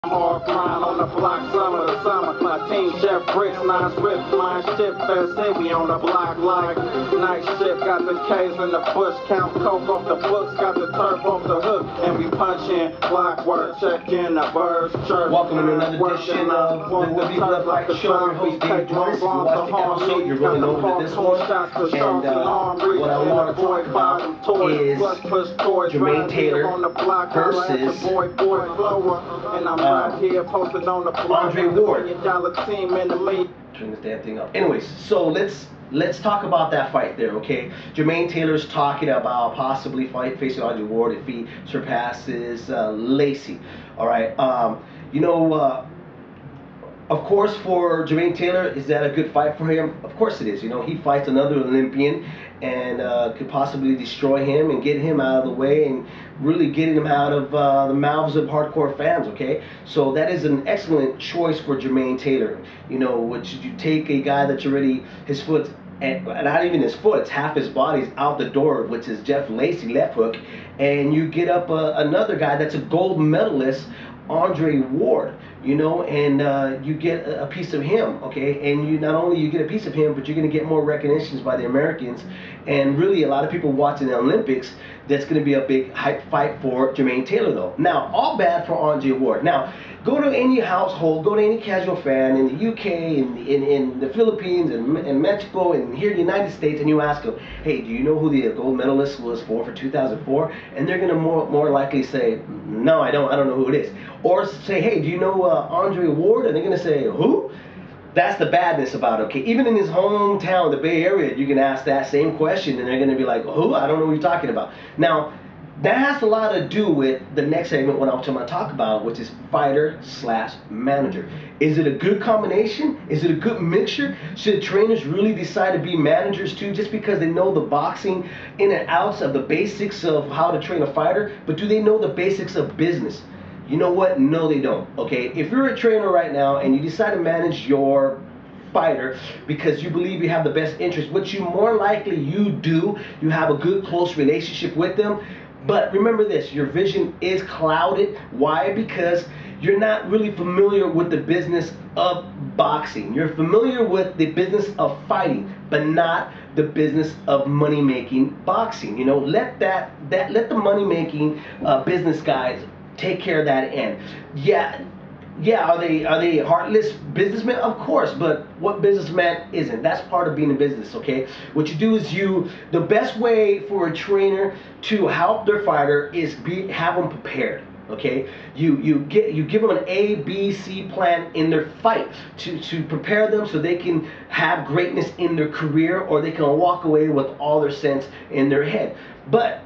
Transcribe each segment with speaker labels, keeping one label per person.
Speaker 1: Hard grind on the block, summer to summer. My team chef bricks, nine swift, my shift fast, say we on the block like night shift. Got the K's in the bush, count coke off the books, got the turf off the hook, and we punch in clockwork, check in the birds church.
Speaker 2: Welcome to another edition of the W Blood Fight Show. Your host Dave Joyce. If you watch the episode, you're really know that this one. And what I want to talk about is Jermaine Taylor versus Andre Ward. Turn this damn thing up. Anyways, so let's talk about that fight there, okay? Jermaine Taylor's talking about possibly facing Andre Ward if he surpasses Lacey. All right. Of course, for Jermaine Taylor, is that a good fight for him? Of course it is. You know, he fights another Olympian and could possibly destroy him and get him out of the way and really getting him out of the mouths of hardcore fans, okay? So that is an excellent choice for Jermaine Taylor. You know, which you take a guy that's already, his foot, and not even his foot, it's half his body's out the door, which is Jeff Lacey, left hook, and you get up another guy that's a gold medalist, Andre Ward, you know, and you get a piece of him, okay, and you not only you get a piece of him, but you're going to get more recognitions by the Americans, and really a lot of people watching the Olympics. That's going to be a big hype fight for Jermaine Taylor, though. Now, all bad for Andre Ward. Now, go to any household, go to any casual fan in the UK, in the Philippines, and Mexico, and here in the United States, and you ask them, hey, do you know who the gold medalist was for 2004? And they're going to more likely say, no, I don't know who it is. Or say, hey, do you know Andre Ward? And they're going to say, who? That's the badness about it, okay? Even in his hometown, the Bay Area, you can ask that same question, and they're going to be like, who? I don't know what you're talking about. Now, that has a lot to do with the next segment, what I'm going to talk about, which is fighter/manager. Is it a good combination? Is it a good mixture? Should trainers really decide to be managers too, just because they know the boxing in and outs of the basics of how to train a fighter, but do they know the basics of business? You know what? No, they don't. Okay, if you're a trainer right now and you decide to manage your fighter because you believe you have the best interest, which you more likely you do, you have a good close relationship with them. But remember this, your vision is clouded. Why? Because you're not really familiar with the business of boxing. You're familiar with the business of fighting, but not the business of money making boxing. You know, let let the money making business guys take care of that end. Yeah, are they heartless businessmen? Of course, but what businessman isn't? That's part of being in business, okay? What you do is the best way for a trainer to help their fighter is have them prepared. Okay, you give them an A, B, C plan in their fight to prepare them so they can have greatness in their career, or they can walk away with all their sense in their head. But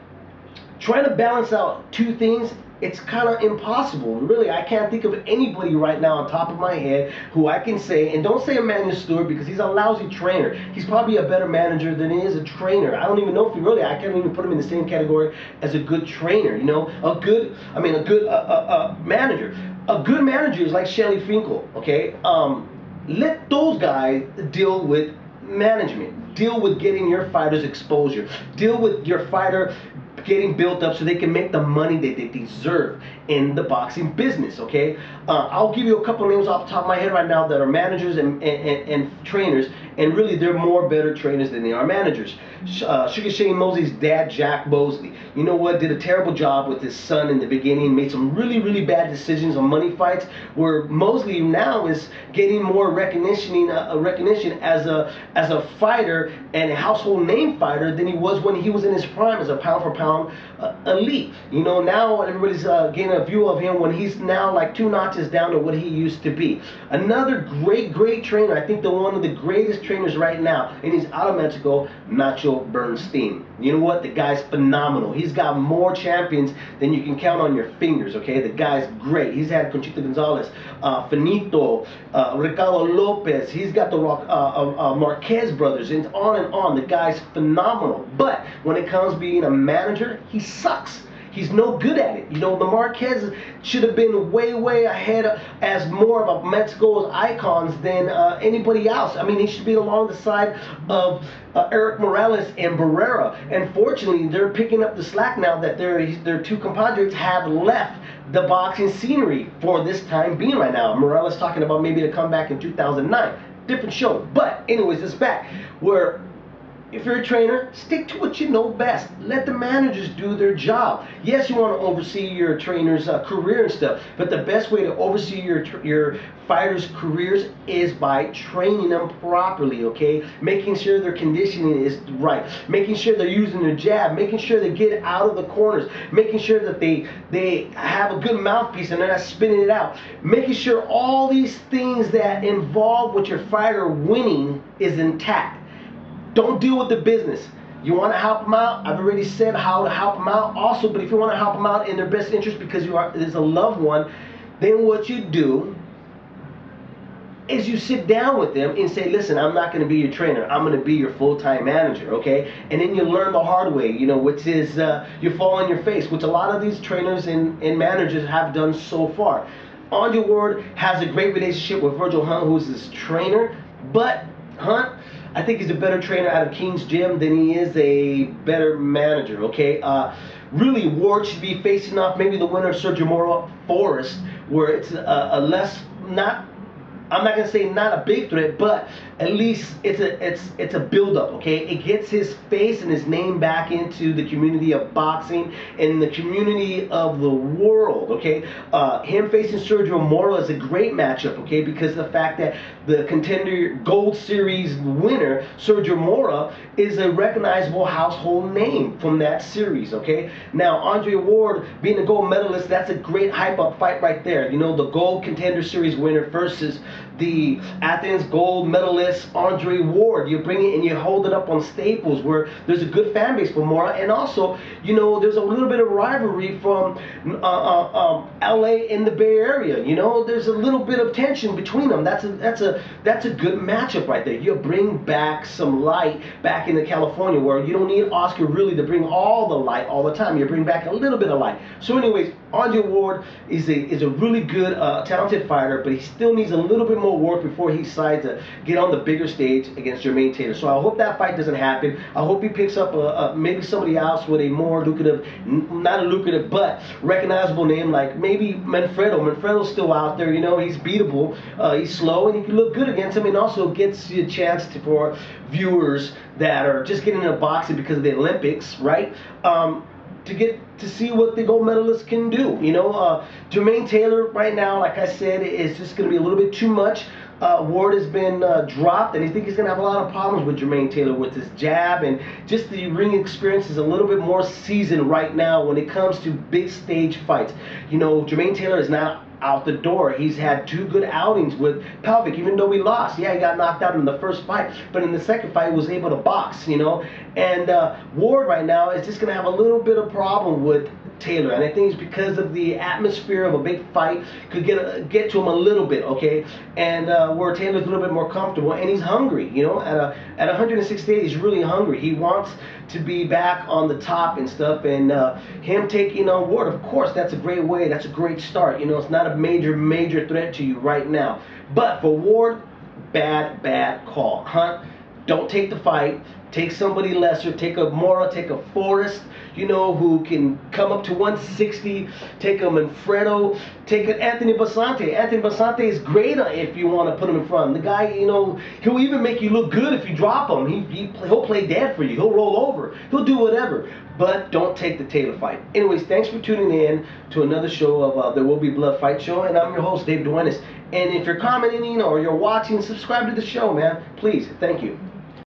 Speaker 2: trying to balance out two things, it's kind of impossible. Really, I can't think of anybody right now on top of my head who I can say, and don't say Emmanuel Stewart because he's a lousy trainer. He's probably a better manager than he is a trainer. I don't even know if I can't even put him in the same category as a good trainer, you know? A good manager. A good manager is like Shelly Finkel, okay? Let those guys deal with management. Deal with getting your fighters exposure. Deal with your fighter getting built up so they can make the money that they deserve in the boxing business, okay? I'll give you a couple names off the top of my head right now that are managers and trainers, and really they're more better trainers than they are managers. Sugar Shane Mosley's dad, Jack Mosley, you know what, did a terrible job with his son in the beginning, made some really bad decisions on money fights, where Mosley now is getting more recognition as a fighter and a household name fighter than he was when he was in his prime as a pound for pound elite. You know, now everybody's getting a view of him when he's now like 2 notches down to what he used to be. Another great trainer, I think one of the greatest trainers right now, and he's out of Mexico, Nacho Bernstein. You know what? The guy's phenomenal. He's got more champions than you can count on your fingers, okay? The guy's great. He's had Conchita Gonzalez, Finito, Ricardo Lopez. He's got the Marquez brothers, and on and on. The guy's phenomenal. But when it comes to being a manager, he sucks. He's no good at it. You know, the Marquez should have been way ahead as more of a Mexico's icons than anybody else. I mean, he should be along the side of Erik Morales and Barrera. And fortunately, they're picking up the slack now that their two compadres have left the boxing scenery for this time being right now. Morales talking about maybe to come back in 2009. Different show. But anyways, it's back where if you're a trainer, stick to what you know best. Let the managers do their job. Yes, you want to oversee your trainer's career and stuff, but the best way to oversee your fighters' careers is by training them properly, okay? Making sure their conditioning is right, making sure they're using their jab, making sure they get out of the corners, making sure that they have a good mouthpiece and they're not spinning it out, making sure all these things that involve with your fighter winning is intact. Don't deal with the business. You want to help them out? I've already said how to help them out also, but if you want to help them out in their best interest because there's a loved one, then what you do is you sit down with them and say, listen, I'm not going to be your trainer. I'm going to be your full-time manager, okay? And then you learn the hard way, you know, which is you fall on your face, which a lot of these trainers and managers have done so far. Andre Ward has a great relationship with Virgil Hunt, who's his trainer, but Hunt, I think he's a better trainer out of King's Gym than he is a better manager, okay? Really, Ward should be facing off maybe the winner of Sergio Moro Forrest, where it's a less, I'm not gonna say not a big threat, but at least it's a build-up, okay? It gets his face and his name back into the community of boxing and the community of the world, okay? Him facing Sergio Moro is a great matchup, okay? Because of the fact that the Contender Gold Series winner, Sergio Moro, is a recognizable household name from that series, okay? Now, Andre Ward being a gold medalist, that's a great hype-up fight right there. You know, the Gold Contender Series winner versus the Athens gold medalist Andre Ward. You bring it and you hold it up on Staples, where there's a good fan base for Mora, and also, you know, there's a little bit of rivalry from LA in the Bay Area. You know, there's a little bit of tension between them. That's a good matchup right there. You bring back some light back into California, where you don't need Oscar really to bring all the light all the time. You bring back a little bit of light. So anyways, Andre Ward is a really good, talented fighter, but he still needs a little bit more work before he decides to get on the bigger stage against Jermaine Taylor. So I hope that fight doesn't happen. I hope he picks up maybe somebody else with a more lucrative, not a lucrative, but recognizable name, like maybe Manfredo. Manfredo's still out there, you know, he's beatable, he's slow, and he can look good against him, and also gets you a chance for viewers that are just getting into boxing because of the Olympics, right? To get to see what the gold medalist can do. You know, Jermaine Taylor right now, like I said, is just going to be a little bit too much. Ward has been dropped, and I think he's going to have a lot of problems with Jermaine Taylor with his jab, and just the ring experience is a little bit more seasoned right now when it comes to big stage fights. You know, Jermaine Taylor is not out the door. He's had 2 good outings with Palvic, even though he lost. Yeah, he got knocked out in the first fight, but in the second fight, he was able to box, you know. And Ward right now is just going to have a little bit of problem with Taylor, and I think it's because of the atmosphere of a big fight could get to him a little bit, okay? And where Taylor's a little bit more comfortable, and he's hungry, you know. At 168, he's really hungry. He wants to be back on the top and stuff, and him taking on Ward, of course, that's a great way. That's a great start. You know, it's not a major threat to you right now. But for Ward, bad call. Hunt, don't take the fight. Take somebody lesser. Take a Mora, take a Forrest, you know, who can come up to 160. Take a Manfredo. Take an Anthony Basante. Anthony Basante is great if you want to put him in front. The guy, you know, he'll even make you look good if you drop him. He'll play dead for you. He'll roll over. He'll do whatever. But don't take the Taylor fight. Anyways, thanks for tuning in to another show of There Will Be Blood Fight Show. And I'm your host, Dave Duenas. And if you're commenting or you're watching, subscribe to the show, man. Please. Thank you.